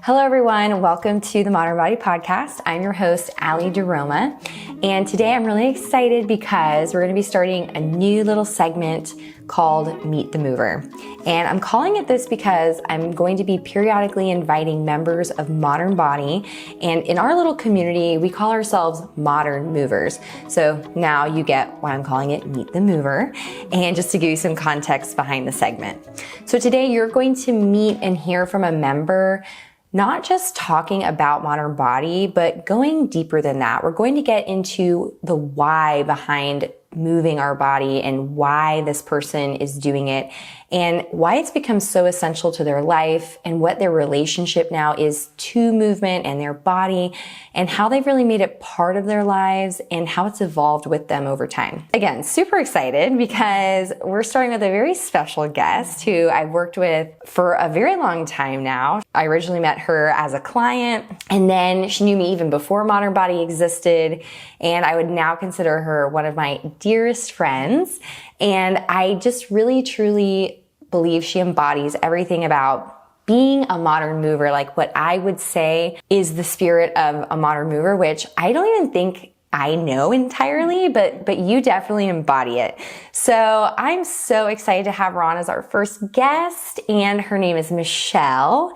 Hello everyone, welcome to the Modern Body Podcast. I'm your host, Aly DiRoma, and today I'm really excited because we're going to be starting a new little segment called Meet the Mover. And I'm calling it this because I'm going to be periodically inviting members of Modern Body, and in our little community, we call ourselves Modern Movers. So now you get why I'm calling it Meet the Mover, and just to give you some context behind the segment. So today you're going to meet and hear from a member not just talking about Modern Body, but going deeper than that. We're going to get into the why behind moving our body and why this person is doing it and why it's become so essential to their life and what their relationship now is to movement and their body and how they've really made it part of their lives and how it's evolved with them over time. Again, super excited because we're starting with a very special guest who I've worked with for a very long time now. I originally met her as a client, and then she knew me even before Modern Body existed, and I would now consider her one of my dearest friends. And I just really, truly believe she embodies everything about being a modern mover, like what I would say is the spirit of a modern mover, which I don't even think I know entirely, but you definitely embody it. So I'm so excited to have her on as our first guest, and her name is Michelle.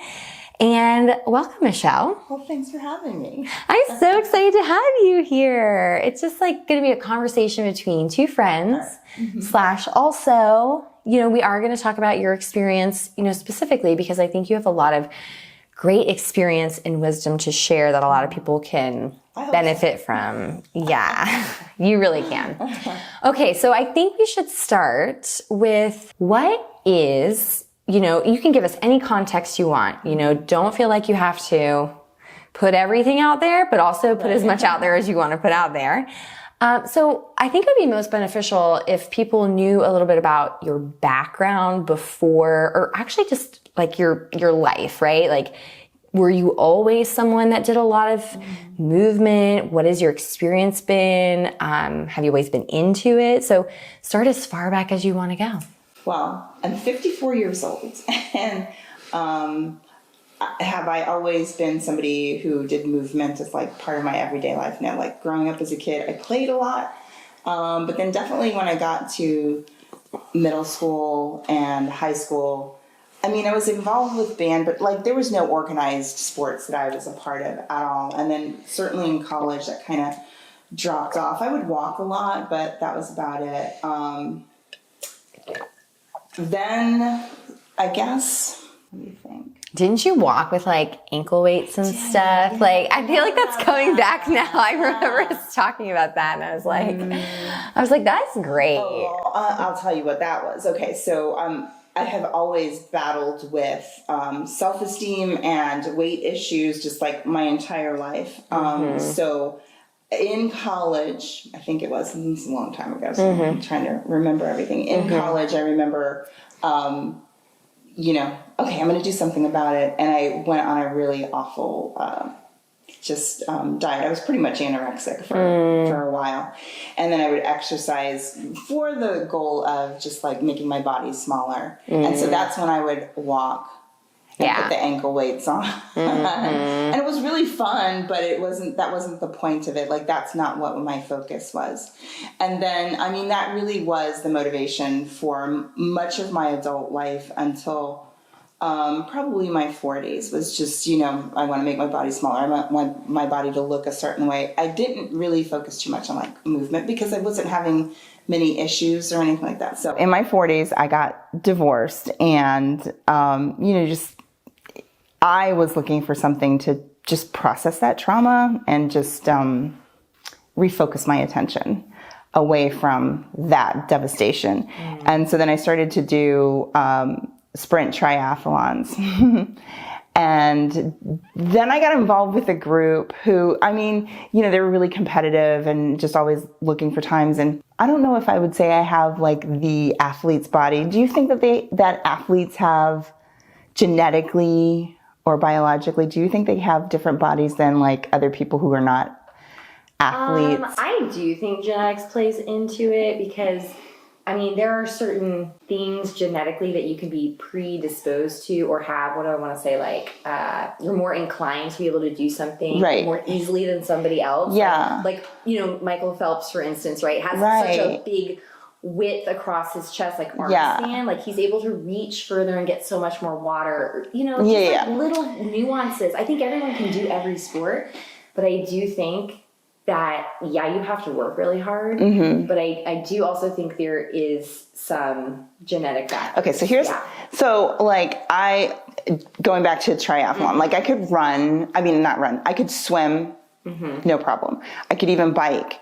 And welcome, Michelle. Well, thanks for having me. I'm so excited to have you here. It's just like going to be a conversation between two friends slash also, we are going to talk about your experience, specifically because I think you have a lot of great experience and wisdom to share that a lot of people can benefit from. Yeah, you really can. Okay, so I think we should start with what is, you can give us any context you want. Don't feel like you have to put everything out there, but also put as much out there as you want to put out there. So I think it would be most beneficial if people knew a little bit about your background before, or actually just like your life, right? Like, were you always someone that did a lot of movement? What has your experience been? Have you always been into it? So start as far back as you want to go. Well, I'm 54 years old, and have I always been somebody who did movement as like part of my everyday life? No, like growing up as a kid, I played a lot, but then definitely when I got to middle school and high school, I was involved with band, but like there was no organized sports that I was a part of at all. And then certainly in college, that kind of dropped off. I would walk a lot, but that was about it. Then, I guess, what do you think? Didn't you walk with like ankle weights and stuff? Yeah, like, I feel like that's coming back now. I remember us talking about that, and I was like, that's great. Oh, I'll tell you what that was. Okay, so I have always battled with self-esteem and weight issues just like my entire life. So in college, I think it was a long time ago, so I'm trying to remember everything. In college, I remember, okay, I'm going to do something about it. And I went on a really awful diet. I was pretty much anorexic for a while. And then I would exercise for the goal of just like making my body smaller. And so that's when I would walk and put the ankle weights on. And it was really fun, but that wasn't the point of it. Like, that's not what my focus was. And then, that really was the motivation for much of my adult life until probably my 40s was just, I want to make my body smaller. I want my body to look a certain way. I didn't really focus too much on like movement because I wasn't having many issues or anything like that. So in my 40s, I got divorced, and, I was looking for something to just process that trauma and just refocus my attention away from that devastation. And so then I started to do sprint triathlons. And then I got involved with a group who, they were really competitive and just always looking for times. And I don't know if I would say I have like the athlete's body. Do you think that athletes have genetically or biologically, do you think they have different bodies than like other people who are not athletes? I do think genetics plays into it because I mean, there are certain things genetically that you can be predisposed to or have, what do I want to say, like, you're more inclined to be able to do something more easily than somebody else. Yeah. Like, you know, Michael Phelps, for instance, right, has such a big width across his chest, like arm stand. Like, he's able to reach further and get so much more water. You know, just like little nuances. I think everyone can do every sport, but I do think that, you have to work really hard. But I do also think there is some genetic factor. Okay, so here's, so like going back to triathlon, like I could I could swim, no problem. I could even bike,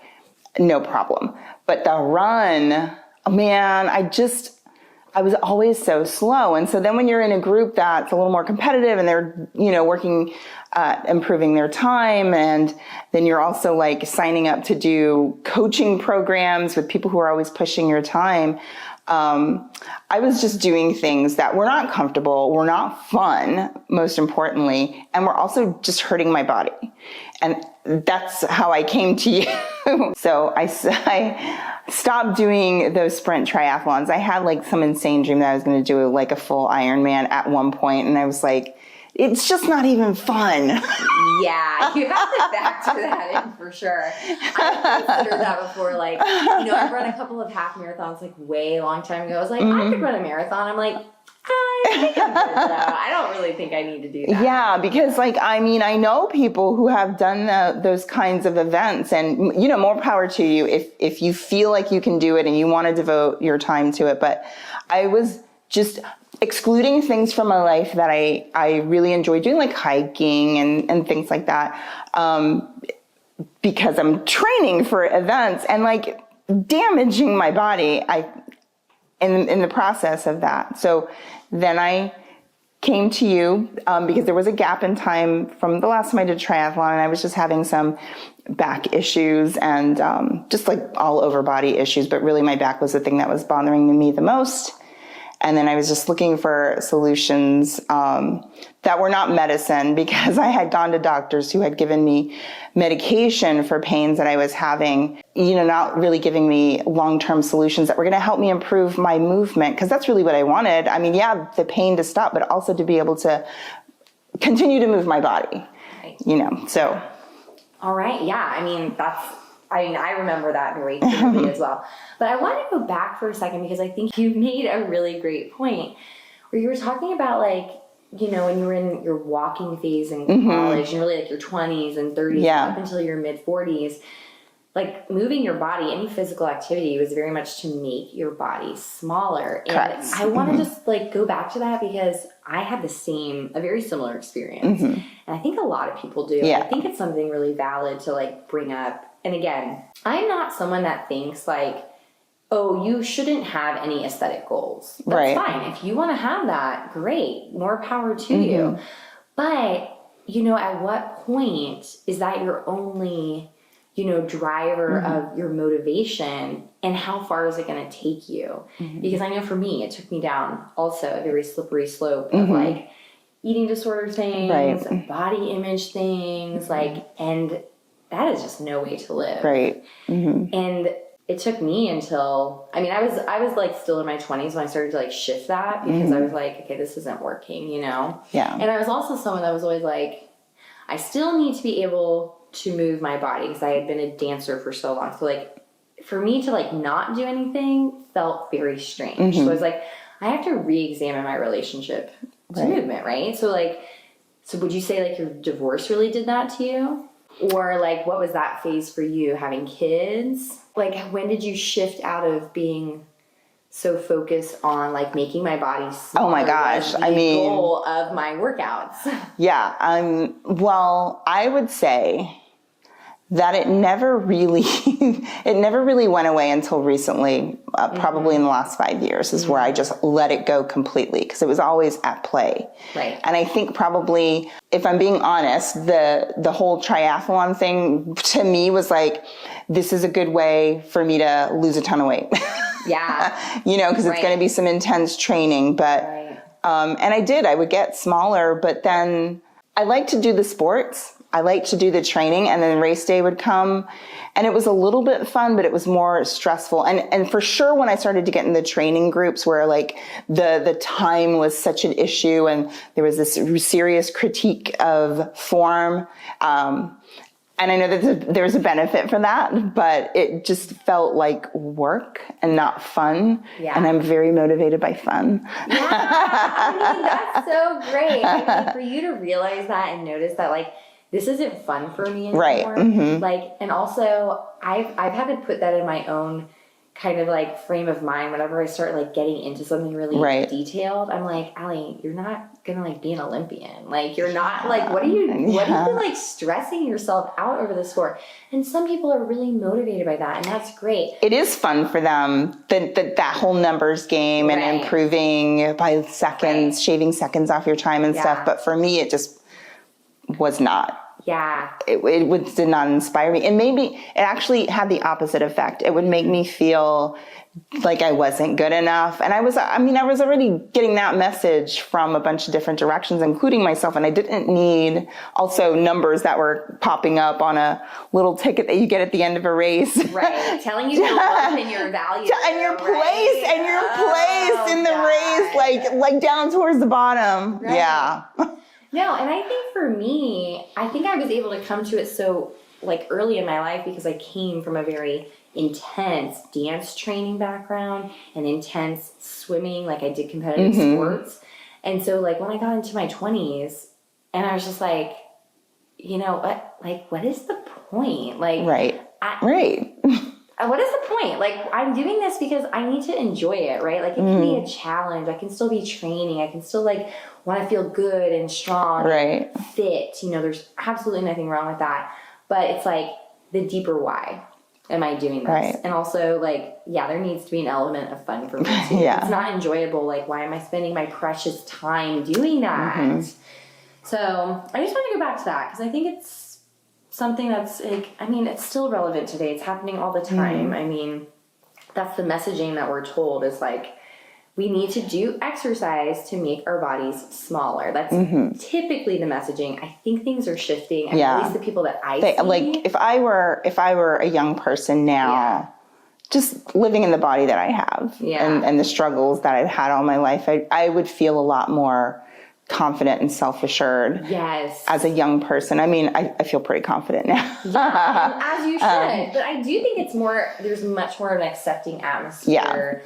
no problem. But the run, man, I was always so slow. And so then when you're in a group that's a little more competitive and they're, you know, working, improving their time, and then you're also like signing up to do coaching programs with people who are always pushing your time. I was just doing things that were not comfortable, were not fun, most importantly, and were also just hurting my body. And that's how I came to you. So I stopped doing those sprint triathlons. I had like some insane dream that I was going to do like a full Ironman at one point, and I was like, it's just not even fun. Yeah, you have to factor that in for sure. I've considered that before. Like, you know, I've run a couple of half marathons like way long time ago. I was like, I could run a marathon. I'm like, I think I'm good though. I don't really think I need to do that. Yeah, because like, I mean, I know people who have done those kinds of events, and, you know, more power to you if you feel like you can do it and you want to devote your time to it. But I was just excluding things from my life that I really enjoy doing, like hiking and things like that, because I'm training for events and like damaging my body in the process of that. So then I came to you because there was a gap in time from the last time I did triathlon, and I was just having some back issues and just like all over body issues, but really my back was the thing that was bothering me the most. And then I was just looking for solutions that were not medicine, because I had gone to doctors who had given me medication for pains that I was having, you know, not really giving me long-term solutions that were going to help me improve my movement, because that's really what I wanted. I mean, the pain to stop, but also to be able to continue to move my body, you know, so. All right. Yeah. I mean, I remember that very clearly as well. But I want to go back for a second, because I think you made a really great point where you were talking about, like, you know, when you were in your walking phase in college and really like your 20s and 30s up until your mid 40s, like moving your body, any physical activity was very much to make your body smaller. And I want to just like go back to that, because I had a very similar experience. And I think a lot of people do. Yeah. I think it's something really valid to like bring up. And again, I'm not someone that thinks like, oh, you shouldn't have any aesthetic goals. That's fine. If you want to have that, great. More power to you. But, you know, at what point is that your only, you know, driver of your motivation, and how far is it going to take you? Because I know for me, it took me down also a very slippery slope of like eating disorder things, body image things, like, and that is just no way to live. And it took me until, I mean, I was like still in my 20s when I started to like shift that, because I was like, okay, this isn't working, you know? And I was also someone that was always like, I still need to be able to move my body, because I had been a dancer for so long. So like, for me to like not do anything felt very strange. So I was like, I have to re-examine my relationship to movement, right? So like, so would you say like your divorce really did that to you? Or like, what was that phase for you, having kids? Like, when did you shift out of being so focused on like making my body smaller? Oh my gosh. I mean, the goal of my workouts. Well, I would say that it never really went away until recently, probably in the last 5 years is where I just let it go completely, because it was always at play. And I think probably, if I'm being honest, the whole triathlon thing to me was like, this is a good way for me to lose a ton of weight. You know, because it's going to be some intense training, but, and I would get smaller, but then I like to do the sports. I like to do the training, and then race day would come, And it was a little bit fun, but it was more stressful. And for sure, when I started to get in the training groups where like the time was such an issue and there was this serious critique of form, and I know that there's a benefit for that, but it just felt like work and not fun. Yeah. And I'm very motivated by fun. Yeah, I mean, that's so great. I mean, for you to realize that and notice that, like, this isn't fun for me anymore. Right. Mm-hmm. Like, and also I've had to put that in my own kind of like frame of mind whenever I start like getting into something really detailed. I'm like, Aly, you're not gonna like be an Olympian. Like, you're not like, what are you like stressing yourself out over the sport? And some people are really motivated by that, and that's great. It is fun for them, that whole numbers game and improving by seconds, shaving seconds off your time and stuff. But for me, it just was not. Yeah. It did not inspire me. And maybe it actually had the opposite effect. It would make me feel like I wasn't good enough. And I was already getting that message from a bunch of different directions, including myself. And I didn't need also numbers that were popping up on a little ticket that you get at the end of a race. Right. Telling you your worth and your value. And your place, and your place in the race, like down towards the bottom. Right. Yeah. No, and I think for me, I think I was able to come to it so like early in my life because I came from a very intense dance training background and intense swimming, like I did competitive sports. And so like when I got into my 20s and I was just like, you know what, like what is the point? Like, what is the point? Like, I'm doing this because I need to enjoy it, right? Like, it can be a challenge. I can still be training. I can still, like, want to feel good and strong and fit. You know, there's absolutely nothing wrong with that. But it's, like, the deeper why am I doing this? Right. And also, like, there needs to be an element of fun for me, too. If it's not enjoyable, like, why am I spending my precious time doing that? So, I just want to go back to that because I think it's something that's like, I mean, it's still relevant today. It's happening all the time. I mean, that's the messaging that we're told is like, we need to do exercise to make our bodies smaller. That's typically the messaging. I think things are shifting. At least the people that I see. Like if I were a young person now, just living in the body that I have and the struggles that I've had all my life, I would feel a lot more confident and self-assured as a young person. I mean, I feel pretty confident now. As you should. But I do think there's much more of an accepting atmosphere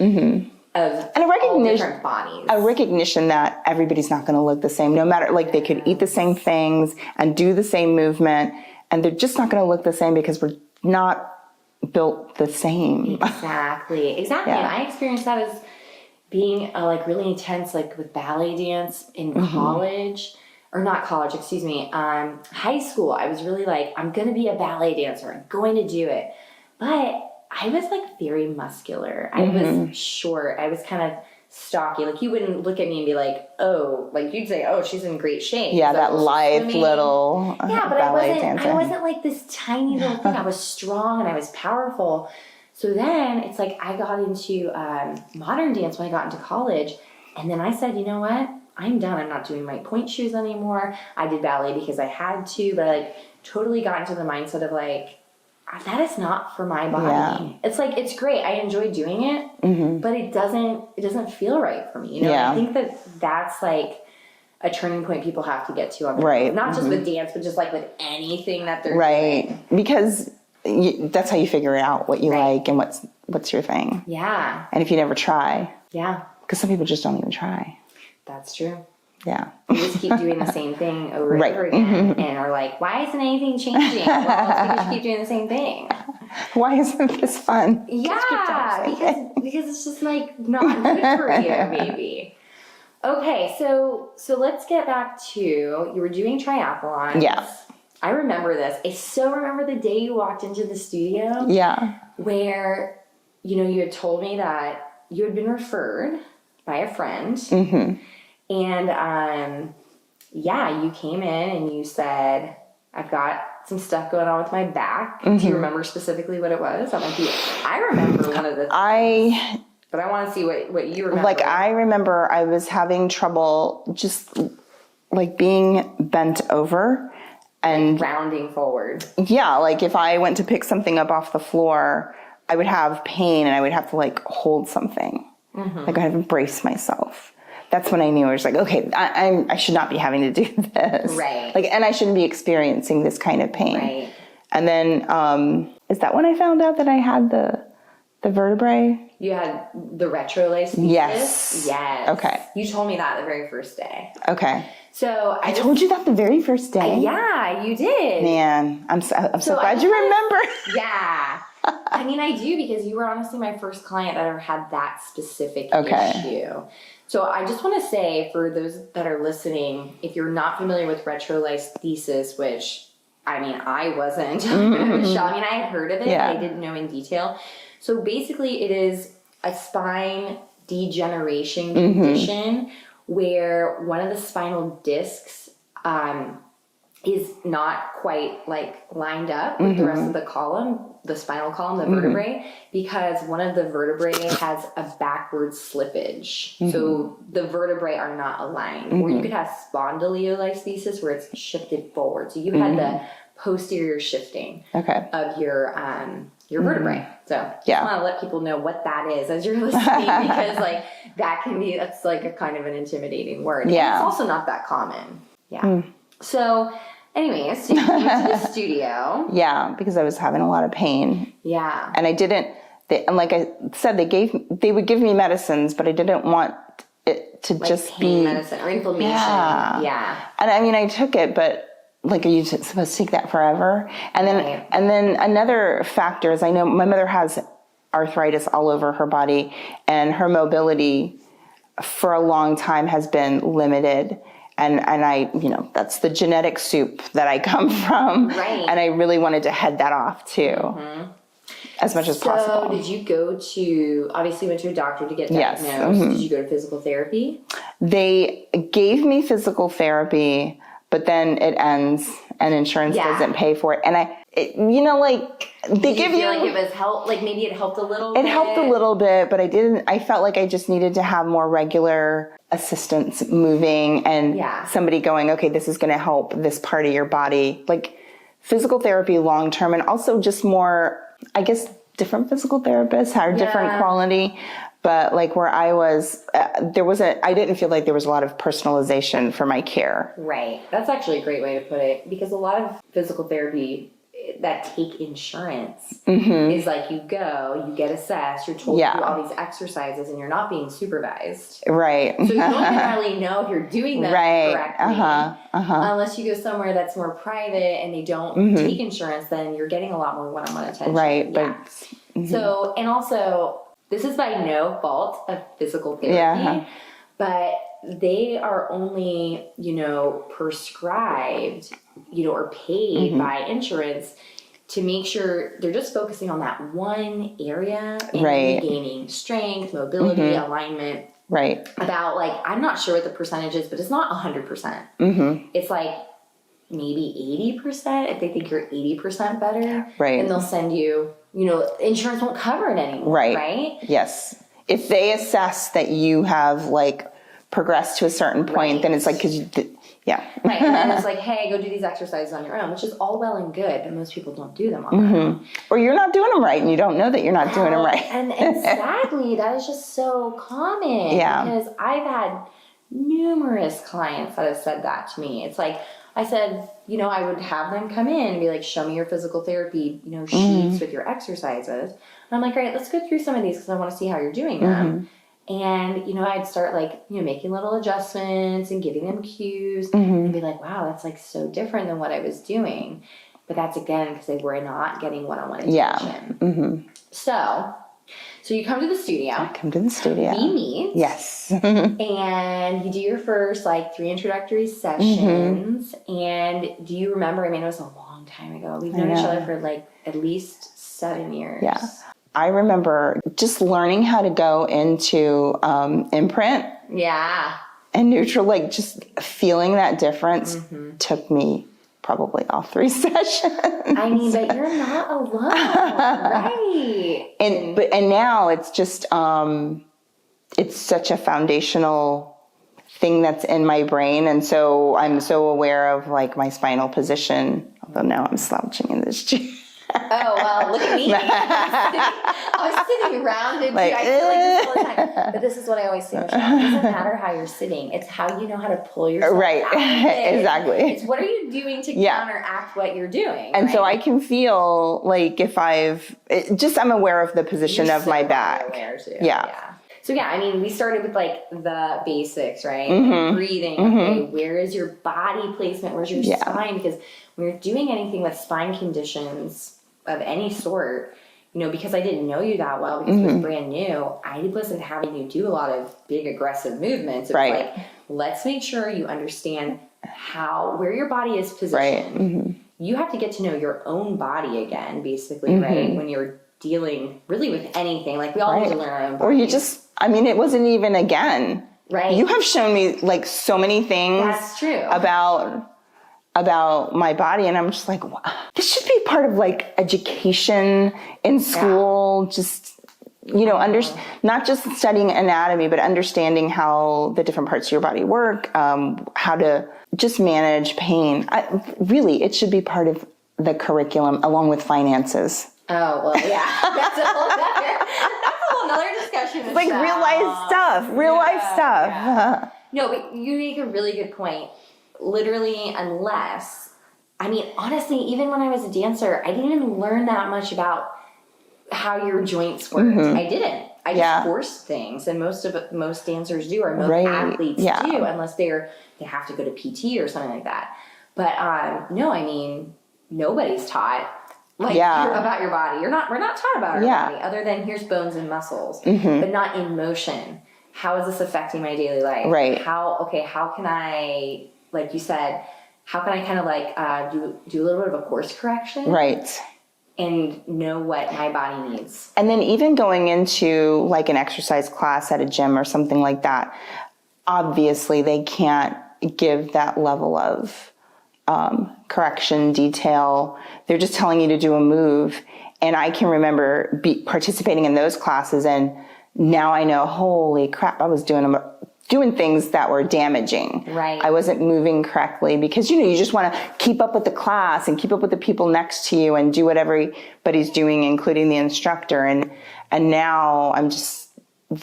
of all different bodies. A recognition that everybody's not going to look the same, no matter, like they could eat the same things and do the same movement, and they're just not going to look the same because we're not built the same. Exactly. And I experienced that as being like really intense, like with ballet dance in college, or not college, excuse me, high school. I was really like, I'm going to be a ballet dancer. I'm going to do it. But I was like very muscular. I was short. I was kind of stocky. Like you wouldn't look at me and be like, oh, like you'd say, oh, she's in great shape. Yeah, that lithe little ballet dancer. I wasn't like this tiny little thing. I was strong and I was powerful. So then it's like I got into modern dance when I got into college. And then I said, you know what? I'm done. I'm not doing my point shoes anymore. I did ballet because I had to, but I like totally got into the mindset of like, that is not for my body. Yeah. It's like, it's great. I enjoy doing it, but it doesn't feel right for me. You know, I think that's like a turning point people have to get to on their own. Not just with dance, but just like with anything that they're doing. Because that's how you figure out what you like and what's your thing. Yeah. And if you never try. Yeah. Because some people just don't even try. That's true. Yeah. You just keep doing the same thing over and over again and are like, why isn't anything changing? Well, it's because you keep doing the same thing. Why isn't this fun? Yeah, because it's just like not good for you, maybe. Okay, so let's get back to, you were doing triathlons. Yes. I remember this. I still remember the day you walked into the studio. Yeah. Where, you know, you had told me that you had been referred by a friend. And, you came in and you said, I've got some stuff going on with my back. Do you remember specifically what it was? I remember one of the things. But I want to see what you remember. Like, I remember I was having trouble just, like, being bent over And rounding forward. Yeah, like if I went to pick something up off the floor, I would have pain and I would have to like hold something. Like I had to brace myself. That's when I knew I was like, okay, I should not be having to do this. Right. Like, and I shouldn't be experiencing this kind of pain. Right. And then, is that when I found out that I had the vertebrae? You had the retrolacesis? Yes. Yes. Okay. You told me that the very first day. Okay. So I told you that the very first day? Yeah, you did. Man, I'm so glad you remember. Yeah. I mean, I do, because you were honestly my first client that ever had that specific issue. So I just want to say, for those that are listening, if you're not familiar with retrolacesis, which, I mean, I wasn't. I mean, I had heard of it, but I didn't know in detail. So basically, it is a spine degeneration condition where one of the spinal discs is not quite like lined up with the rest of the column, the spinal column, the vertebrae, because one of the vertebrae has a backward slippage. So the vertebrae are not aligned. Or you could have spondylolisthesis where it's shifted forward. So you had the posterior shifting of your vertebrae. So I want to let people know what that is as you're listening, because like that's like a kind of an intimidating word. Yeah. And it's also not that common. Yeah. So anyways, so you came to the studio. Yeah, because I was having a lot of pain. Yeah. And and like I said, they would give me medicines, but I didn't want it to like just pain medicine or inflammation. Yeah. And I mean, I took it, but like, are you supposed to take that forever? And then another factor is, I know my mother has arthritis all over her body, and her mobility for a long time has been limited. And I, that's the genetic soup that I come from. Right. And I really wanted to head that off too, as much as possible. So did you go to, obviously went to a doctor to get diagnosed. Yes. Did you go to physical therapy? They gave me physical therapy, but then it ends and insurance doesn't pay for it. And they give you like it was help, like maybe it helped a little bit? It helped a little bit, but I felt like I just needed to have more regular assistance moving and somebody going, okay, this is going to help this part of your body. Like physical therapy long term, and also just more, I guess, different physical therapists have different quality. But like where I was, I didn't feel like there was a lot of personalization for my care. Right. That's actually a great way to put it, because a lot of physical therapy that take insurance is like you go, you get assessed, you're told to do all these exercises, and you're not being supervised. Right. So you don't even really know if you're doing them correctly. Unless you go somewhere that's more private and they don't take insurance, then you're getting a lot more one-on-one attention. Right. Yeah. But, so, and also, this is by no fault of physical therapy, but they are only, prescribed, or paid by insurance to make sure they're just focusing on that one area and gaining strength, mobility, alignment. Right. About like, I'm not sure what the percentage is, but it's not 100%. It's like maybe 80% if they think you're 80% better. Right. And they'll send you, insurance won't cover it anymore. Right. Yes. If they assess that you have like progressed to a certain point, then it's like, Right. And then it's like, hey, go do these exercises on your own, which is all well and good, but most people don't do them on their own. Or you're not doing them right and you don't know that you're not doing them right. And exactly. That is just so common. Yeah. Because I've had numerous clients that have said that to me. It's like, I said, I would have them come in and be like, show me your physical therapy, sheets with your exercises. And I'm like, all right, let's go through some of these because I want to see how you're doing them. And, I'd start like, making little adjustments and giving them cues and be like, wow, that's like so different than what I was doing. But that's again, because they were not getting one-on-one attention. So you come to the studio. I come to the studio. We meet. Yes. And you do your first like 3 introductory sessions. And do you remember, it was a long time ago. We've known each other for like at least 7 years. Yeah. I remember just learning how to go into imprint. Yeah. And neutral, like just feeling that difference took me probably all 3 sessions. But you're not alone, right? And now it's just it's such a foundational thing that's in my brain. And so I'm so aware of like my spinal position, although now I'm slouching in this chair. Oh, well, look at me. I was sitting rounded. Like, I feel like this all the time. But this is what I always say, Michelle. It doesn't matter how you're sitting. It's how you know how to pull yourself right. out of it. Exactly. It's what are you doing to counteract what you're doing. And right? so I can feel like if I'm aware of the position of my back. Aware too. Yeah. So I mean, we started with like the basics, right? Mm-hmm. Like breathing. Mm-hmm. Okay, where is your body placement? Where's your spine? Because when you're doing anything with spine conditions of any sort, because I didn't know you that well, because it was brand new, I wasn't having you do a lot of big aggressive movements. It was like, let's make sure you understand where your body is positioned. Right. Mm-hmm. You have to get to know your own body again, basically, right? When you're dealing really with anything, like we all need to learn our own bodies. Or it wasn't even again. Right. You have shown me like so many things. That's true. About my body, and I'm just like, wow, this should be part of like education in school. Just not just studying anatomy, but understanding how the different parts of your body work, how to just manage pain. It should be part of the curriculum along with finances. Oh well, yeah, that's a whole other discussion. Like real life stuff. Yeah. No, but you make a really good point. Literally, honestly, even when I was a dancer, I didn't even learn that much about how your joints worked. I didn't. I just forced things, and most dancers do, or most athletes do, unless they have to go to PT or something like that. But nobody's taught about your body. We're not taught about our body, other than here's bones and muscles, but not in motion. How is this affecting my daily life? Right. How can I, like you said, how can I kind of like do a little bit of a course correction? Right. And know what my body needs. And then even going into like an exercise class at a gym or something like that, obviously they can't give that level of correction, detail. They're just telling you to do a move. And I can remember participating in those classes, and now I know, holy crap, I was doing things that were damaging. Right. I wasn't moving correctly because, you just want to keep up with the class and keep up with the people next to you and do what everybody's doing, including the instructor. And now I'm just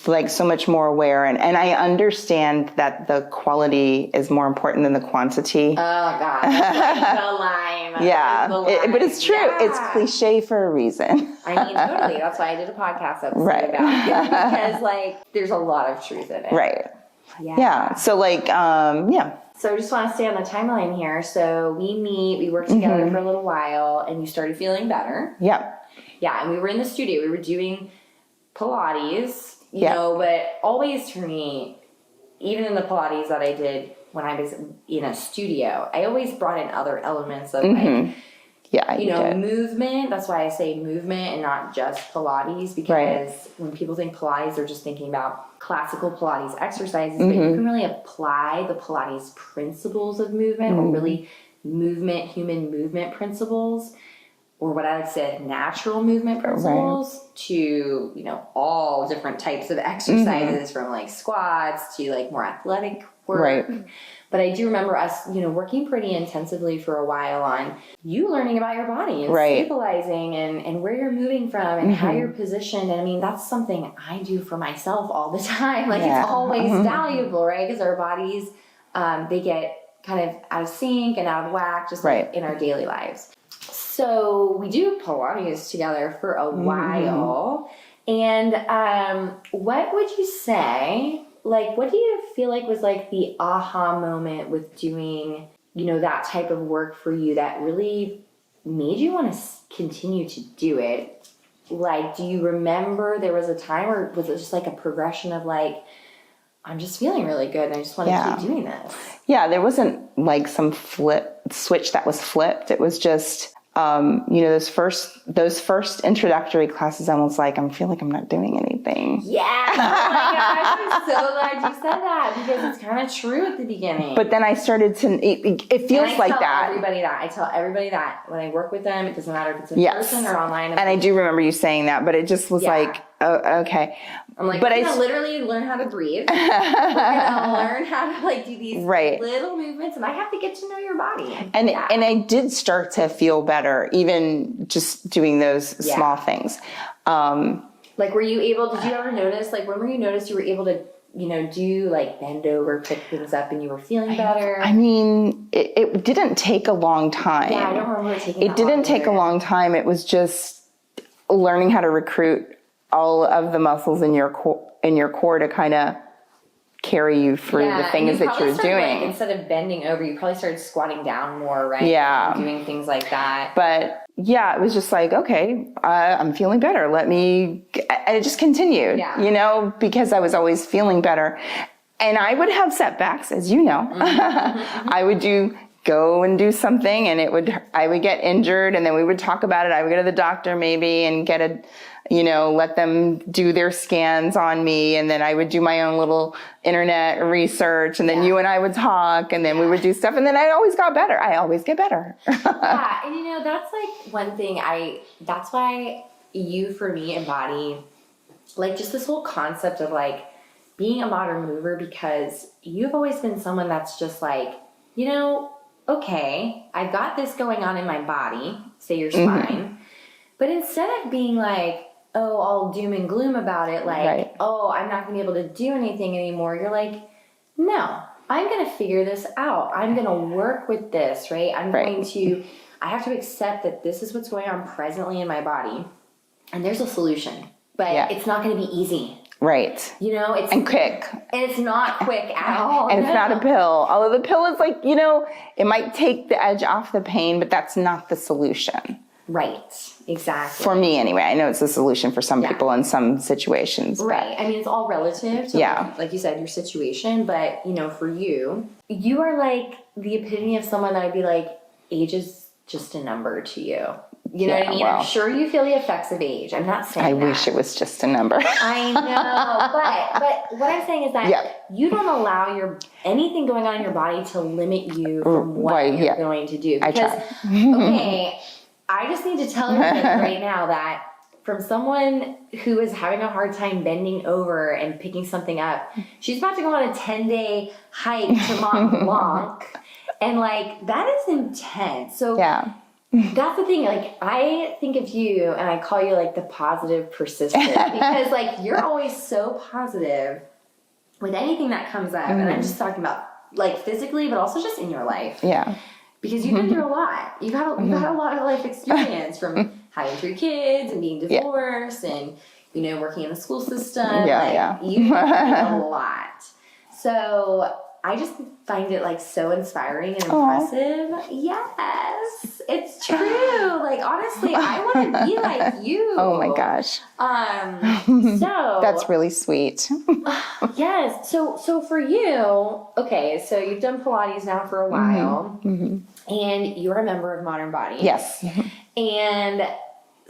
like so much more aware. And I understand that the quality is more important than the quantity. Oh God. That's like the line. Yeah. But it's true. Yeah. It's cliche for a reason. Totally. That's why I did a podcast episode about it. Because there's a lot of truth in it. Right. Yeah. So So I just want to stay on the timeline here. So we worked together for a little while, and you started feeling better. Yeah. Yeah. And we were in the studio. We were doing Pilates, you know, but always for me, even in the Pilates that I did when I was in a studio, I always brought in other elements of movement. That's why I say movement and not just Pilates, because when people think Pilates, they're just thinking about classical Pilates exercises, but you can really apply the Pilates principles of movement, or really human movement principles, or what I would say natural movement principles to, all different types of exercises, from like squats to like more athletic work. Right. But I do remember us, working pretty intensively for a while on you learning about your body and stabilizing and where you're moving from and how you're positioned. And that's something I do for myself all the time. It's always valuable, right? Because our bodies, they get kind of out of sync and out of whack just in our daily lives. So we do Pilates together for a while. And what would you say, what do you feel like was the aha moment with doing, that type of work for you that really made you want to continue to do it? Do you remember there was a time, or was it just a progression of I'm just feeling really good and I just want to keep doing this? Yeah, there wasn't some switch that was flipped. It was just... those first introductory classes, I was I feel like I'm not doing anything. Yeah. Oh my gosh, I'm so glad you said that, because it's kind of true at the beginning. But then I started to, it feels like that. I tell everybody that when I work with them, it doesn't matter if it's in person or online. And I do remember you saying that, but it just was Oh, okay. I'm like, we're gonna literally learn how to breathe. We're gonna learn how to like do these little movements, and I have to get to know your body. And I did start to feel better, even just doing those small things. Like, did you ever notice, like, when were you notice you were able to, do like bend over, pick things up, and you were feeling better? I mean, it didn't take a long time. Yeah, I don't remember it taking It didn't take a long time. It was just learning how to recruit all of the muscles in your core to kind of carry you through the things that you're doing. Like, instead of bending over, you probably started squatting down more, right? Yeah. And doing things like that. But yeah, it was just like, okay, I'm feeling better. And it just continued, because I was always feeling better. And I would have setbacks, as you know. I would go and do something, and I would get injured, and then we would talk about it. I would go to the doctor maybe and get let them do their scans on me, and then I would do my own little internet research, and then you and I would talk, and then we would do stuff, and then I always got better. I always get better. Yeah, and that's like one thing that's why you, for me, embody like just this whole concept of like being a modern mover, because you've always been someone that's just like, okay, I've got this going on in my body, say your spine, but instead of being like, oh, all doom and gloom about it, like, oh, I'm not going to be able to do anything anymore, you're like, no, I'm going to figure this out. I'm going to work with this, right? I have to accept that this is what's going on presently in my body, and there's a solution, but it's not going to be easy. Right. It's quick. And it's not quick at all. And it's not a pill. Although the pill is like, it might take the edge off the pain, but that's not the solution. Right. Exactly. For me, anyway. I know it's a solution for some people in some situations. Right. I mean, it's all relative to, like you said, your situation. But, for you are like the epitome of someone that I'd be like, age is just a number to you. You know what I mean? Well, I'm sure you feel the effects of age. I'm not saying that. I wish it was just a number. I know. But what I'm saying is that you don't allow anything going on in your body to limit you from what you're going to do. Because, I just need to tell everybody right now that from someone who is having a hard time bending over and picking something up, she's about to go on a 10-day hike to Mont Blanc. And, like, that is intense. So that's the thing. Like, I think of you and I call you, like, the positive persistent. Because, like, you're always so positive with anything that comes up. And I'm just talking about, like, physically, but also just in your life. Yeah. Because you've been through a lot. You've had a lot of life experience from having 3 kids and being divorced and, working in the school system. You've been through a lot. So I just find it, like, so inspiring and impressive. Yes, it's true. Like, honestly, I want to be like you. Oh my gosh. So that's really sweet. Yes. So for you, okay, so you've done Pilates now for a while, and you're a member of Modern Body. Yes. And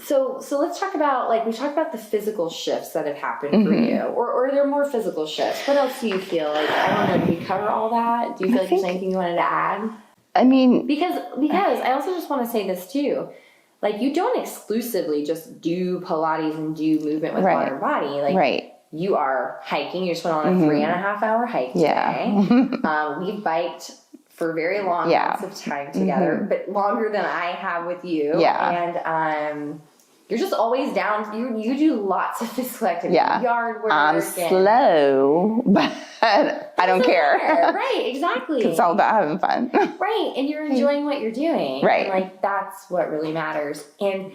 so let's talk about, like, we talked about the physical shifts that have happened for you, or are there more physical shifts? What else do you feel like? I don't know. Did we cover all that? Do you feel like there's anything you wanted to add? I mean, because I also just want to say this too. Like, you don't exclusively just do Pilates and do movement with Modern Body. Like, you are hiking. You just went on a 3.5-hour hike today. We've biked for very long amounts of time together, but longer than I have with you. And you're just always down. You do lots of physical activity, yard work. I'm slow, but I don't care. Right, exactly. It's all about having fun. Right, and you're enjoying what you're doing. Right. And, like, that's what really matters. And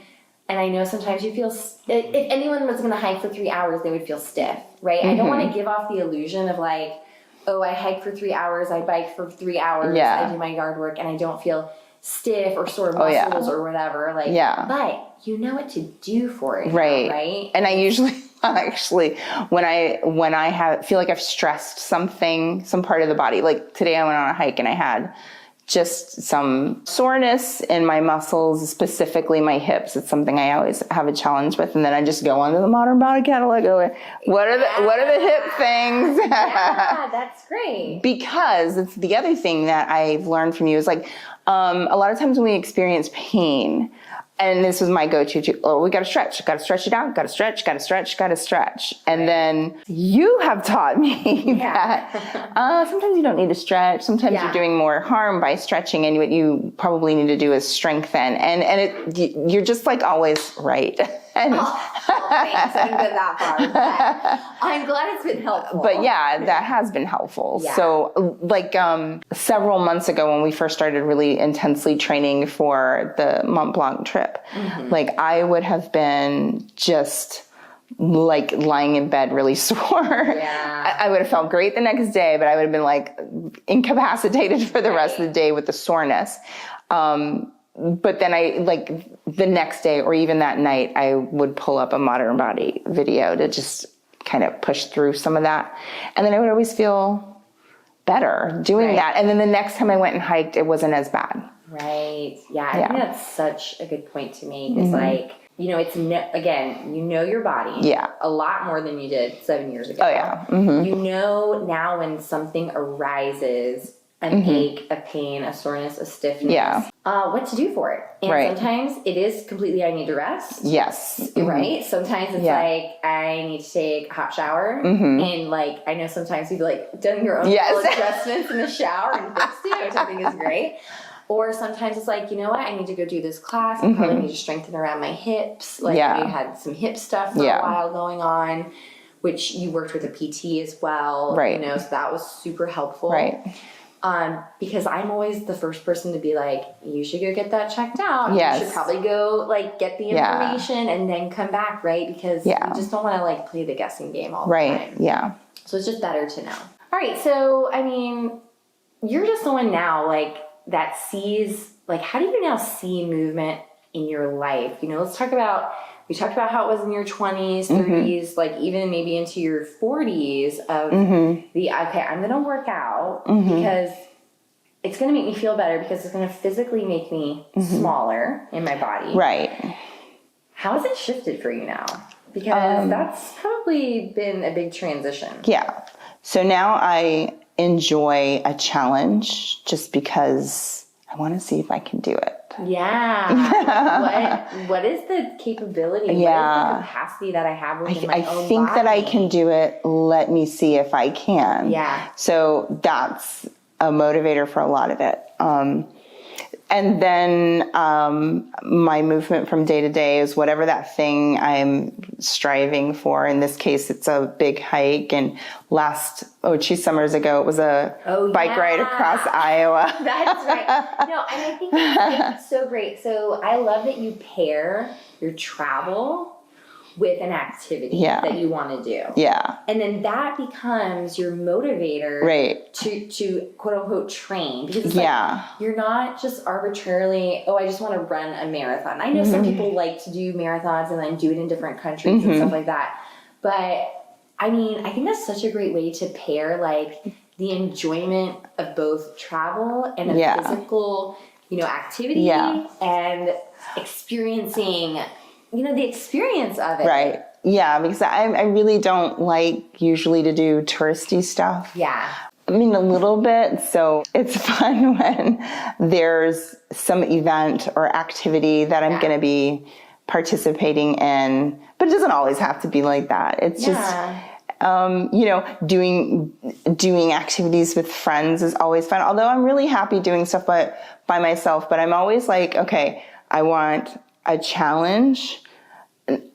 I know sometimes you feel, if anyone was going to hike for 3 hours, they would feel stiff, right? I don't want to give off the illusion of, like, oh, I hike for 3 hours, I bike for 3 hours, I do my yard work, and I don't feel stiff or sore muscles or whatever. Like, but you know what to do for it, right? And I usually, actually, when I feel like I've stressed some part of the body, like today I went on a hike and I had just some soreness in my muscles, specifically my hips. It's something I always have a challenge with. And then I just go onto the Modern Body catalog. What are the hip things? Yeah, that's great. Because it's the other thing that I've learned from you is, like, a lot of times when we experience pain, And this was my go-to too. Oh, we got to stretch it out. Got to stretch. And then you have taught me that sometimes you don't need to stretch. Sometimes you're doing more harm by stretching, and what you probably need to do is strengthen. And you're just like always right. And thanks. I didn't get that far. But I'm glad it's been helpful. But yeah, that has been helpful. Yeah. So like several months ago when we first started really intensely training for the Mont Blanc trip, like I would have been just like lying in bed really sore. Yeah. I would have felt great the next day, but I would have been like incapacitated for the rest of the day with the soreness. But then I, like, the next day or even that night, I would pull up a Modern Body video to just kind of push through some of that. And then I would always feel better doing that. And then the next time I went and hiked, it wasn't as bad. Right. Yeah. I think that's such a good point to make. It's like, you know, again, you know your body a lot more than you did 7 years ago. Oh, yeah. Mm-hmm. You know now when something arises, an ache, a pain, a soreness, a stiffness, what to do for it. And sometimes it is completely, I need to rest. Yes. Right? Sometimes it's like, I need to take a hot shower. And like, I know sometimes you've like done your own little adjustments in the shower and fixed it, which I think is great. Or sometimes it's like, you know what, I need to go do this class. I probably need to strengthen around my hips. Like you had some hip stuff for a while going on, which you worked with a PT as well. Right. You know, so that was super helpful. Right. Because I'm always the first person to be like, you should go get that checked out. Yes. You should probably go like get the information and then come back, right? Because you just don't want to like play the guessing game all the time. Right. Yeah. So it's just better to know. All right. So, I mean, you're just someone now like that sees, like, how do you now see movement in your life? You know, we talked about how it was in your 20s, 30s, like even maybe into your 40s of I'm going to work out because it's going to make me feel better because it's going to physically make me smaller in my body. Right. How has it shifted for you now? Because that's probably been a big transition. Yeah. So now I enjoy a challenge just because I want to see if I can do it. Yeah. What is the capability? Yeah. What is the capacity that I have within my own body? I think that I can do it. Let me see if I can. Yeah. So that's a motivator for a lot of it. And then my movement from day to day is whatever that thing I'm striving for. In this case, it's a big hike. And 2 summers ago, it was a bike ride across Iowa. That's right. No, and I think it's so great. So I love that you pair your travel with an activity that you want to do. Yeah. And then that becomes your motivator to quote unquote train. Because it's like, you're not just arbitrarily, I just want to run a marathon. I know some people like to do marathons and then do it in different countries and stuff like that. But I mean, I think that's such a great way to pair like the enjoyment of both travel and a physical, you know, activity and experiencing, you know, the experience of it. Right. Yeah, because I really don't like usually to do touristy stuff. Yeah. I mean, a little bit. So it's fun when there's some event or activity that I'm going to be participating in, but it doesn't always have to be like that. It's just, you know, doing activities with friends is always fun. Although I'm really happy doing stuff by myself, but I'm always like, okay, I want a challenge,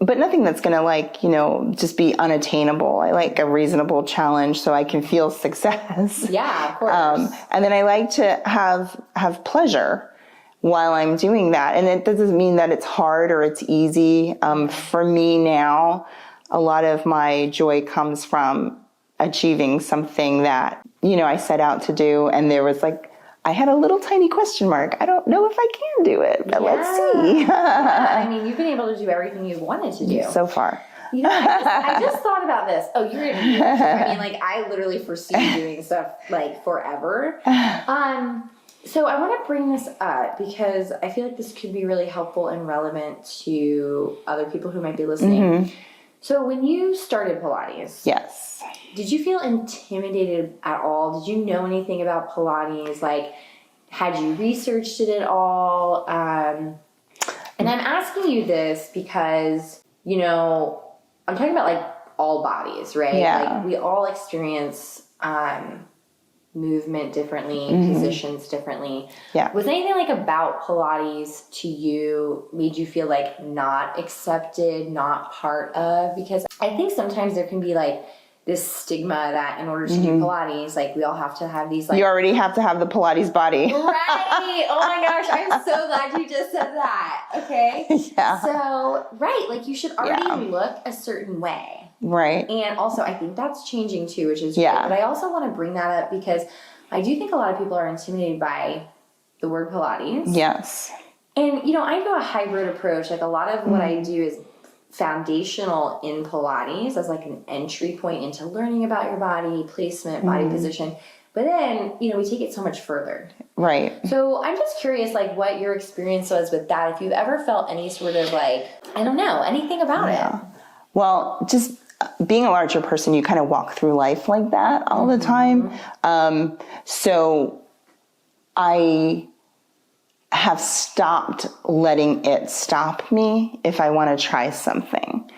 but nothing that's going to like, you know, just be unattainable. I like a reasonable challenge so I can feel success. Yeah, of course. And then I like to have pleasure while I'm doing that. And it doesn't mean that it's hard or it's easy. For me now, a lot of my joy comes from achieving something that, you know, I set out to do. And there was like, I had a little tiny question mark. I don't know if I can do it, but let's see. I mean, you've been able to do everything you wanted to do. So far. You know, I just thought about this. I mean, like, I literally foresee doing stuff, like, forever. So I want to bring this up because I feel like this could be really helpful and relevant to other people who might be listening. So when you started Pilates, did you feel intimidated at all? Did you know anything about Pilates? Like, had you researched it at all? And I'm asking you this because, you know, I'm talking about like all bodies, right? Yeah. Like we all experience movement differently, positions differently. Yeah. Was anything like about Pilates to you made you feel like not accepted, not part of? Because I think sometimes there can be like this stigma that in order to do Pilates, like we all have to have these like... You already have to have the Pilates body. Right. Oh my gosh. I'm so glad you just said that. Okay. Yeah. So, right. Like you should already look a certain way. Right. And also I think that's changing too, which is great. But I also want to bring that up because I do think a lot of people are intimidated by the word Pilates. Yes. And, you know, I do a hybrid approach. Like a lot of what I do is foundational in Pilates as like an entry point into learning about your body, placement, body position. But then, you know, we take it so much further. Right. So I'm just curious, like, what your experience was with that. If you've ever felt any sort of like, I don't know, anything about it. Well, just being a larger person, you kind of walk through life like that all the time. So I have stopped letting it stop me if I want to try something.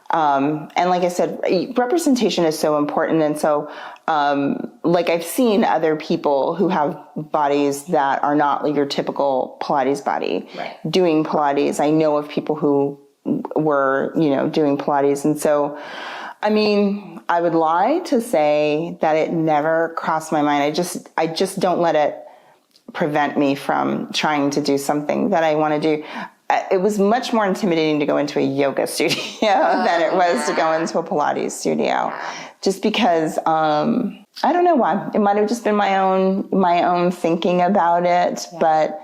And like I said, representation is so important. And so, like I've seen other people who have bodies that are not like your typical Pilates body doing Pilates. I know of people who were, you know, doing Pilates. And so, I mean, I would lie to say that it never crossed my mind. I just don't let it prevent me from trying to do something that I want to do. It was much more intimidating to go into a yoga studio than it was to go into a Pilates studio. Just because, I don't know why. It might have just been my own thinking about it. But,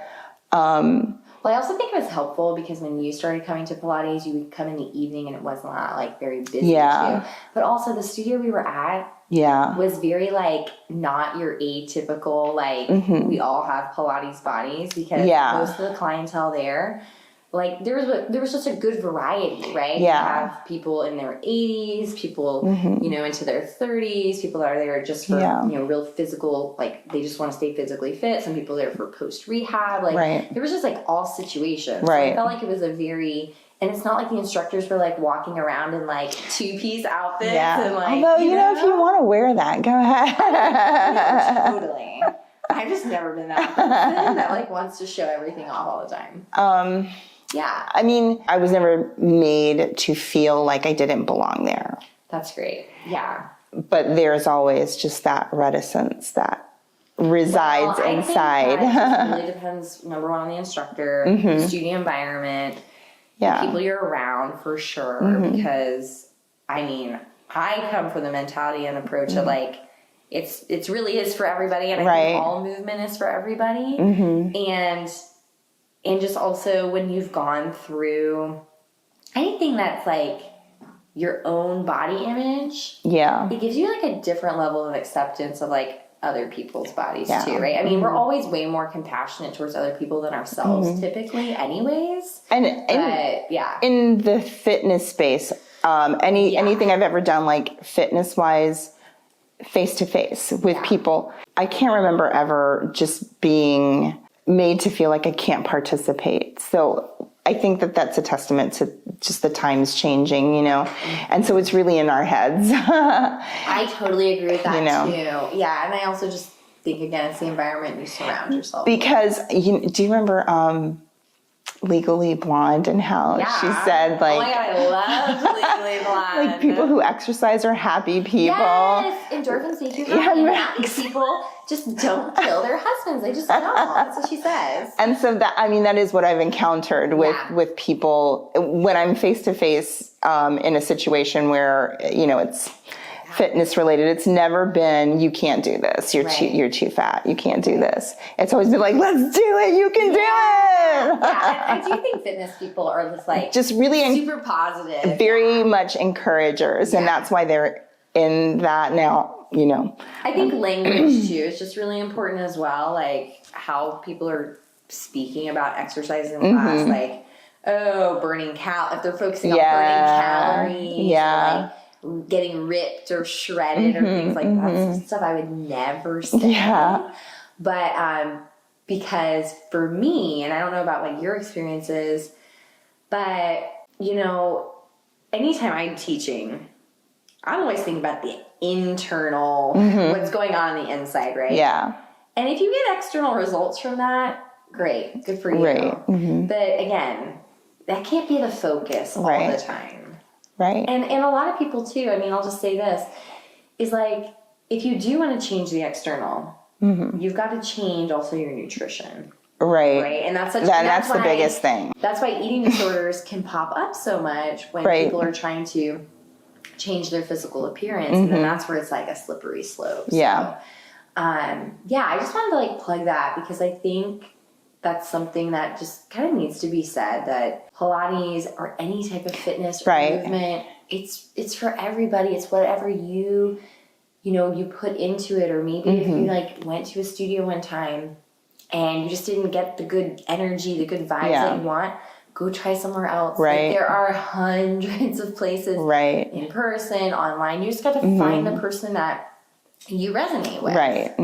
well, I also think it was helpful because when you started coming to Pilates, you would come in the evening and it was not like very busy too. But also the studio we were at was very like not your atypical, like we all have Pilates bodies because most of the clientele there, like there was just a good variety, right? You have people in their 80s, people, you know, into their 30s, people that are there just for, you know, real physical, like they just want to stay physically fit. Some people there for post-rehab. Like there was just like all situations. So I felt like it was a very, and it's not like the instructors were like walking around in like two-piece outfits. And like, although, you know, if you want to wear that, go ahead. Totally. I've just never been that person that like wants to show everything off all the time. Yeah. I mean, I was never made to feel like I didn't belong there. That's great. Yeah. But there's always just that reticence that resides inside. I think that really depends, number one, on the instructor, the studio environment, the people you're around for sure. Because, I mean, I come from the mentality and approach of like, it's really is for everybody. And I think all movement is for everybody. And just also when you've gone through anything that's like your own body image, it gives you like a different level of acceptance of like other people's bodies too, right? I mean, we're always way more compassionate towards other people than ourselves typically anyways. And in the fitness space, anything I've ever done like fitness wise, face to face with people, I can't remember ever just being made to feel like I can't participate. So I think that that's a testament to just the times changing, you know? And so it's really in our heads. I totally agree with that too. Yeah. And I also just think, again, it's the environment you surround yourself because do you remember Legally Blonde and how she said like, oh my God, I love Legally Blonde. Like people who exercise are happy people. Yes, endorphins make you happy. Happy people just don't kill their husbands. They just don't. That's what she says. And so that is what I've encountered with people when I'm face to face in a situation where, you know, it's fitness related. It's never been, you can't do this. You're too fat. You can't do this. It's always been like, let's do it. You can do it. I do think fitness people are just really super positive. Very much encouragers. And that's why they're in that now, you know. I think language too is just really important as well. Like how people are speaking about exercise in class, like, burning if they're focusing on burning calories, like getting ripped or shredded or things like that. That's stuff I would never say. But because for me, and I don't know about what your experience is, But, you know, anytime I'm teaching, I'm always thinking about the internal, what's going on the inside, right? Yeah. And if you get external results from that, great. Good for you. Right. But again, that can't be the focus all the time. Right. And a lot of people too, I mean, I'll just say this, is like, if you do want to change the external, you've got to change also your nutrition. Right. And that's that's the biggest thing. That's why eating disorders can pop up so much when people are trying to change their physical appearance. And then that's where it's like a slippery slope. Yeah. So, I just wanted to like plug that because I think that's something that just kind of needs to be said, that Pilates or any type of fitness or movement, it's for everybody. It's whatever you put into it. Or maybe if you like went to a studio one time and you just didn't get the good energy, the good vibes that you want, go try somewhere else. Right. Like, there are hundreds of places in person, online. You just got to find the person that you resonate with. Right.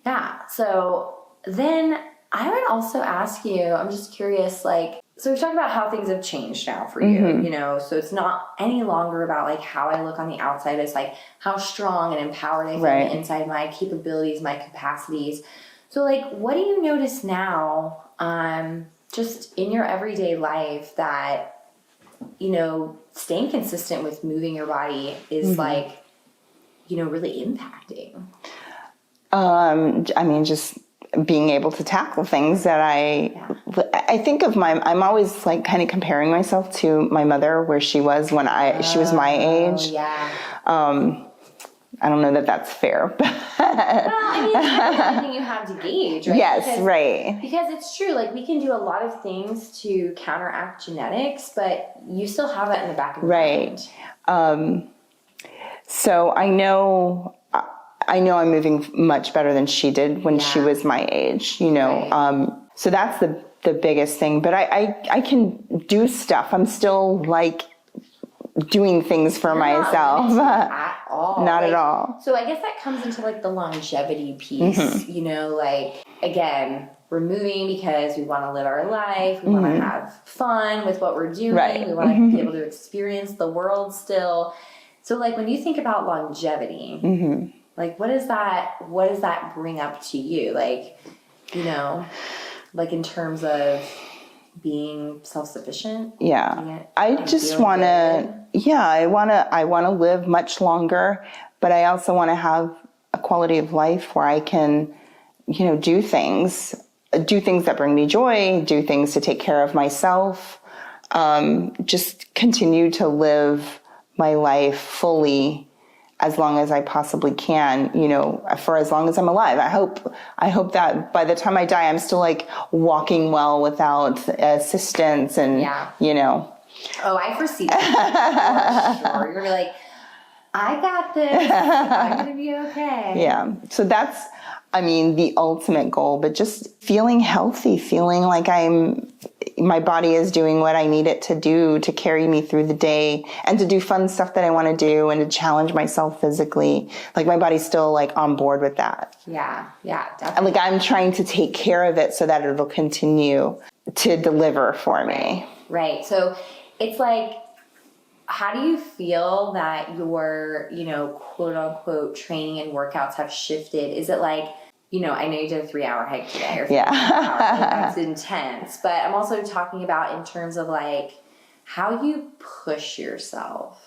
Yeah. So then I would also ask you, I'm just curious, like, so we've talked about how things have changed now for you, you know, so it's not any longer about like how I look on the outside. It's like how strong and empowered I feel on the inside, my capabilities, my capacities. So like, what do you notice now, just in your everyday life that, you know, staying consistent with moving your body is like, you know, really impacting? I mean, just being able to tackle things that I think of I'm always like kind of comparing myself to my mother, where she was when she was my age. I don't know that that's fair, but well, I mean, it's everything you have to gauge, right? Yes, because it's true. Like, we can do a lot of things to counteract genetics, but you still have that in the back of your mind. So I know I'm moving much better than she did when she was my age, you know. So that's the biggest thing. But I can do stuff. I'm still like doing things for myself. At all. Not at all. So I guess that comes into like the longevity piece, you know, like, again, we're moving because we want to live our life. We want to have fun with what we're doing. We want to be able to experience the world still. So like, when you think about longevity, like, what does that bring up to you? Like, you know, like in terms of being self-sufficient? Yeah. I just want to, I want to live much longer, but I also want to have a quality of life where I can, you know, do things that bring me joy, do things to take care of myself, just continue to live my life fully as long as I possibly can, you know, for as long as I'm alive. I hope that by the time I die, I'm still like walking well without assistance and, you know. Oh, I foresee that. For sure. You're going to be like, I got this. I'm going to be okay. Yeah. So that's, I mean, the ultimate goal, but just feeling healthy, feeling like my body is doing what I need it to do to carry me through the day and to do fun stuff that I want to do and to challenge myself physically. Like, my body's still like on board with that. Yeah, definitely. And like, I'm trying to take care of it so that it'll continue to deliver for me. Right. So it's like, how do you feel that your, you know, quote unquote training and workouts have shifted? Is it like, you know, I know you did a 3-hour hike today. Or that's intense. But I'm also talking about in terms of like how you push yourself.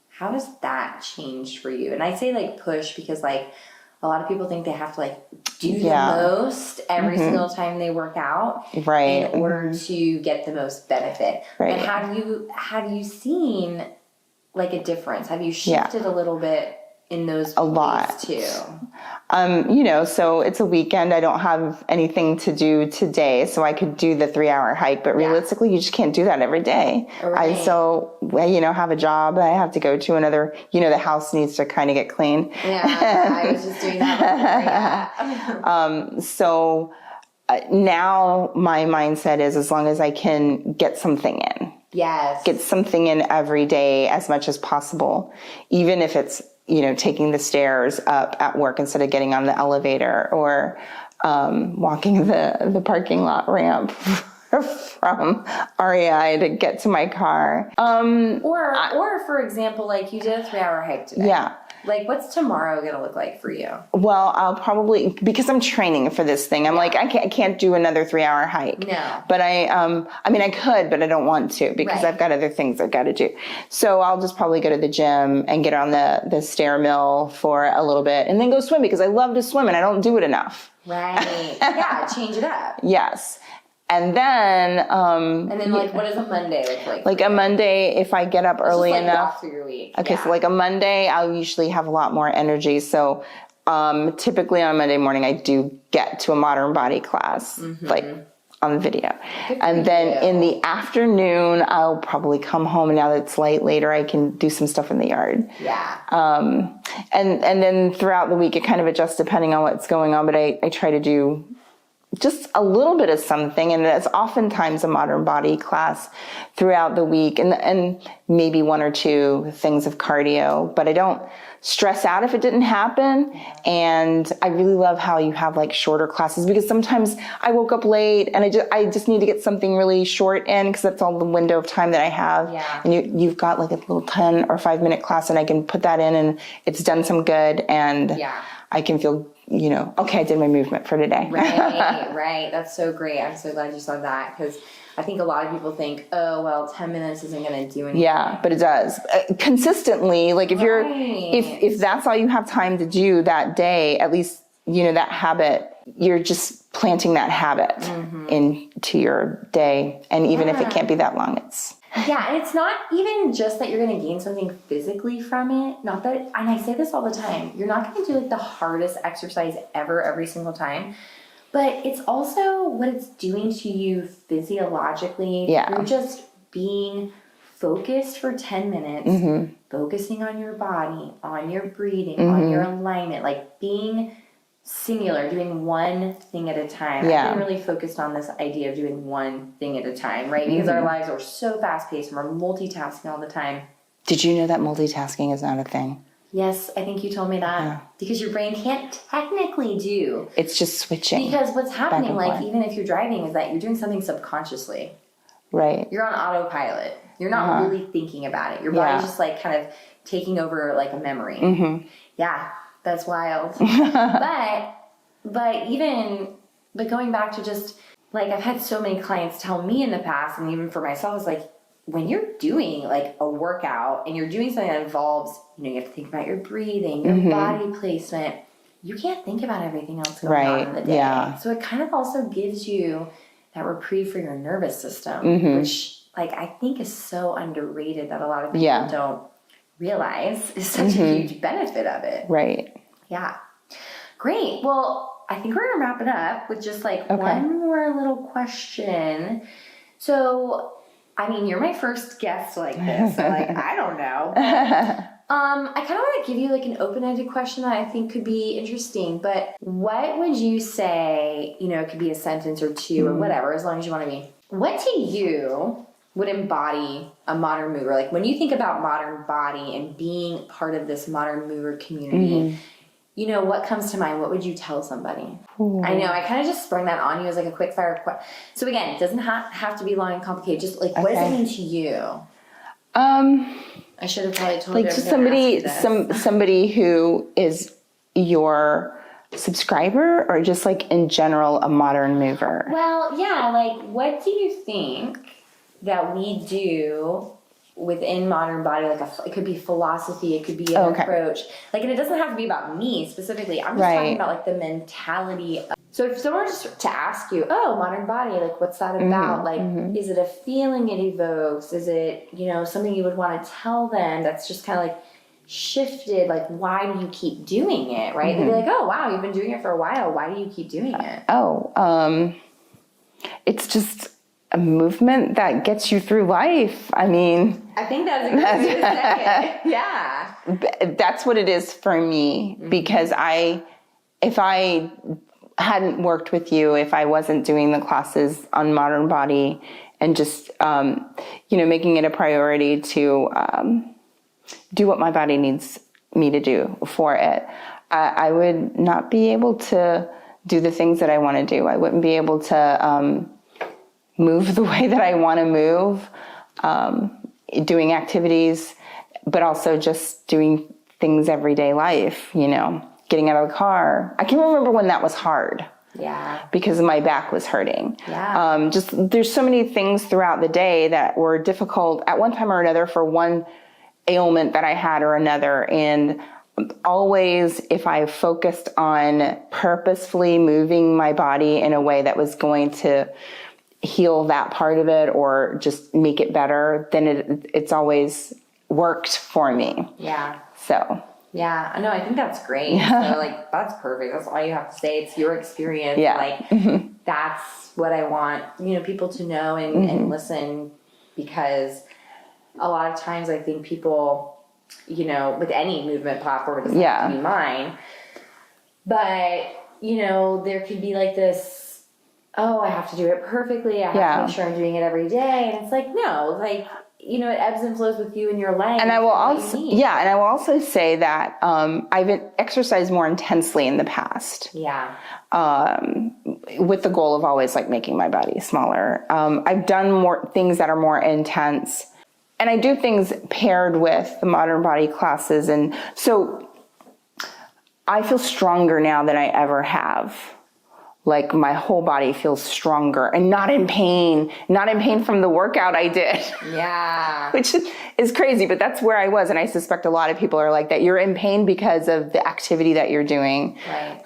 How does that change for you? And I say like push because like a lot of people think they have to like do the most every single time they work out in order to get the most benefit. But have you seen like a difference? Have you shifted a little bit in those ways too? You know, so it's a weekend. I don't have anything to do today, so I could do the 3-hour hike, but realistically, you just can't do that every day. Right. You know, have a job. I have to go to another, you know, the house needs to kind of get clean. Yeah, I was just doing that before, So now my mindset is as long as I can get something in. Yes. Get something in every day as much as possible, even if it's, you know, taking the stairs up at work instead of getting on the elevator or walking the parking lot ramp. from REI to get to my car. Or for example, like you did a 3-hour hike today. Yeah. Like, what's tomorrow going to look like for you? Well, I'll probably, because I'm training for this thing, I'm like, I can't do another 3-hour hike. No. But I could, but I don't want to because I've got other things I've got to do. So I'll just probably go to the gym and get on the stair mill for a little bit and then go swim because I love to swim and I don't do it enough. Right. Yeah, change it up. Yes. And then, like, what does a Monday look like? Like a Monday, if I get up early just, like, enough. walk through your week. Okay, so like a Monday, I'll usually have a lot more energy. So, typically on Monday morning, I do get to a modern body class, like on video. And then in the afternoon, I'll probably come home. And now that it's later, I can do some stuff in the yard. Yeah. And then throughout the week, it kind of adjusts depending on what's going on. But I try to do just a little bit of something, and it's oftentimes a modern body class throughout the week, and maybe 1 or 2 things of cardio, but I don't stress out if it didn't happen. And I really love how you have like shorter classes, because sometimes I woke up late and I just need to get something really short in because that's all the window of time that I have. Yeah. And you've got like a little 10 or 5 minute class, and I can put that in and it's done some good, and I can feel, okay, I did my movement for today. Right. That's so great. I'm so glad you said that, because I think a lot of people think, 10 minutes isn't going to do anything. Yeah, but it does. Consistently, like if you're, if that's all you have time to do that day, at least, that habit, you're just planting that habit into your day. And even if it can't be that long, it's... Yeah, and it's not even just that you're going to gain something physically from it. Not that, and I say this all the time, you're not going to do like the hardest exercise ever every single time, but it's also what it's doing to you physiologically. Yeah. You're just being focused for 10 minutes, focusing on your body, on your breathing, on your alignment, like being singular, doing one thing at a time. Yeah. I've been really focused on this idea of doing one thing at a time, right? Because our lives are so fast-paced and we're multitasking all the time. Did you know that multitasking is not a thing? Yes, I think you told me that. Yeah. Because your brain can't technically do. It's just switching. Because what's happening, like even if you're driving, is that you're doing something subconsciously. Right. You're on autopilot. You're not really thinking about it. Your body's just like kind of taking over like a memory. Yeah. That's wild. but going back to just like, I've had so many clients tell me in the past, and even for myself, it's like when you're doing like a workout and you're doing something that involves, you have to think about your breathing, your body placement. You can't think about everything else going on in the day. Yeah. So it kind of also gives you that reprieve for your nervous system, which like I think is so underrated that a lot of people don't realize is such a huge benefit of it. Right. Yeah. Great. Well, I think we're going to wrap it up with just like one more little question. So, I mean, you're my first guest like this, so like, I don't know. I kind of want to give you like an open-ended question that I think could be interesting, but what would you say, it could be a sentence or two or whatever, as long as you want to be. What to you would embody a modern mover? Like when you think about modern body and being part of this modern mover community, what comes to mind? What would you tell somebody? Ooh. I know, I kind of just sprung that on you as like a quick fire question. So again, it doesn't have to be long and complicated. Just like, what does it mean to you? I should have probably told you. Like just somebody who is your subscriber, or just like in general a modern mover? Well, yeah, like what do you think that we do within modern body? Like it could be philosophy, it could be an approach. Like, and it doesn't have to be about me specifically. I'm just talking about like the mentality. So if someone were just to ask you, modern body, like what's that about? Like, is it a feeling it evokes? Is it, something you would want to tell them that's just kind of like shifted? Like, why do you keep doing it? Right? They'd be like, oh wow, you've been doing it for a while. Why do you keep doing it? It's just a movement that gets you through life. I mean, I think that's a good way to say it. Yeah. That's what it is for me, because if I hadn't worked with you, if I wasn't doing the classes on modern body and just, making it a priority to do what my body needs me to do for it, I would not be able to do the things that I want to do. I wouldn't be able to move the way that I want to move, doing activities, but also just doing things everyday life, getting out of the car. I can remember when that was hard. Yeah. Because my back was hurting. Yeah. There's so many things throughout the day that were difficult at one time or another for one ailment that I had or another. And always, if I focused on purposefully moving my body in a way that was going to heal that part of it or just make it better, then it's always worked for me. Yeah. So. Yeah, I know. I think that's great. Yeah. So, that's perfect. That's all you have to say. It's your experience. Yeah. That's what I want, people to know and listen, because a lot of times I think people, with any movement platform, it doesn't have to be mine, but, there could be this, oh, I have to do it perfectly. I have to make sure I'm doing it every day. And it's no, it ebbs and flows with you and your life. And I will also say that I've exercised more intensely in the past. Yeah. With the goal of always making my body smaller. I've done more things that are more intense, and I do things paired with the modern body classes, and so I feel stronger now than I ever have. My whole body feels stronger and not in pain from the workout I did. Yeah. Which is crazy, but that's where I was. And I suspect a lot of people are like that. You're in pain because of the activity that you're doing. Right.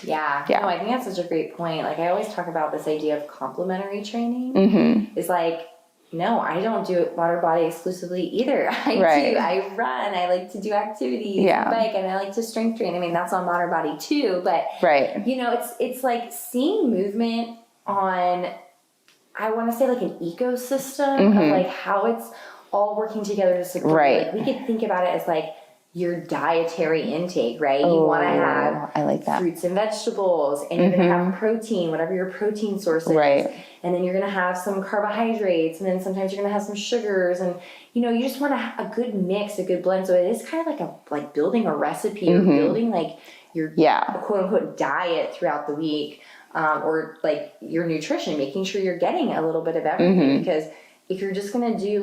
Yeah. No, I think that's such a great point. I always talk about this idea of complementary training. Mm-hmm. It's no, I don't do water body exclusively either. I run. I like to do activities, bike, and I like to strength train. I mean, that's on water body too. But it's seeing movement on, I want to say an ecosystem of how it's all working together to support. Right. We could think about it as your dietary intake, right? Oh, you want to have I like that. Fruits and vegetables, and you're going to have protein, whatever your protein source is. Right. And then you're going to have some carbohydrates, and then sometimes you're going to have some sugars, and you just want a good mix, a good blend. So it is kind of like building a recipe or building your quote unquote diet throughout the week, or your nutrition, making sure you're getting a little bit of everything. Because if you're just going to do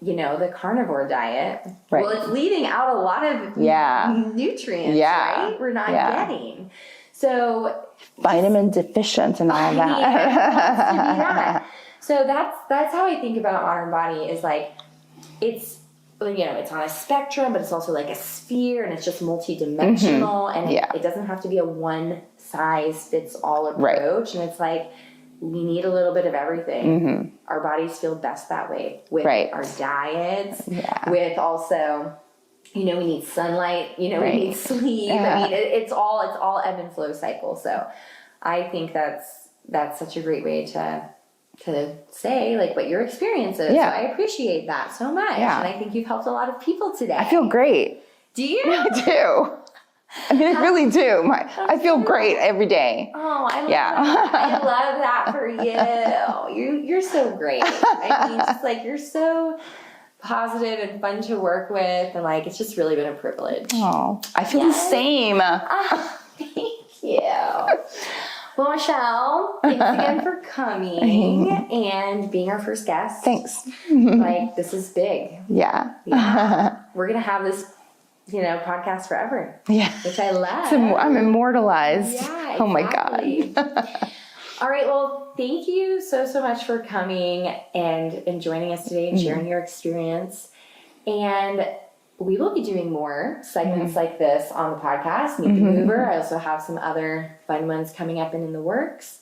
the carnivore diet, well, it's leaving out a lot of nutrients, right? We're not getting. So vitamin deficient and all that. So that's how I think about modern body is it's it's on a spectrum, but it's also a sphere, and it's just multidimensional, and it doesn't have to be a one size fits all approach. And it's we need a little bit of everything. Our bodies feel best that way with our diets, with also, we need sunlight, we need sleep. I mean, it's all ebb and flow cycle. So I think that's such a great way to say what your experience is. Yeah. So I appreciate that so much. Yeah. And I think you've helped a lot of people today. I feel great. Do you? I do. I mean, I really do. I feel great every day. Oh, I love that. I love that for you. You're so great. I mean, just you're so positive and fun to work with, and it's just really been a privilege. Oh, I feel the same. Thank you. Well, Michelle, thanks again for coming and being our first guest. Thanks. This is big. Yeah. We're gonna have this podcast forever. Yeah. Which I love. I'm immortalized. Yeah, exactly. Oh my God. All right. Well, thank you so much for coming and joining us today and sharing your experience. And we will be doing more segments like this on the podcast, Meet the Mover. I also have some other fun ones coming up and in the works.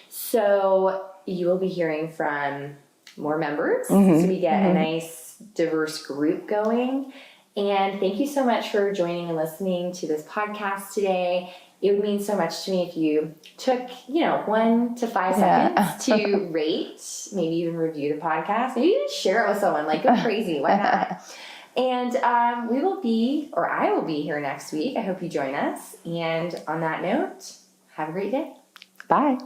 So you will be hearing from more members. So we get a nice, diverse group going. And thank you so much for joining and listening to this podcast today. It would mean so much to me if you took, 1 to 5 seconds to rate, maybe even review the podcast, maybe even share it with someone. Go crazy. Why not? And I will be here next week. I hope you join us. And on that note, have a great day. Bye.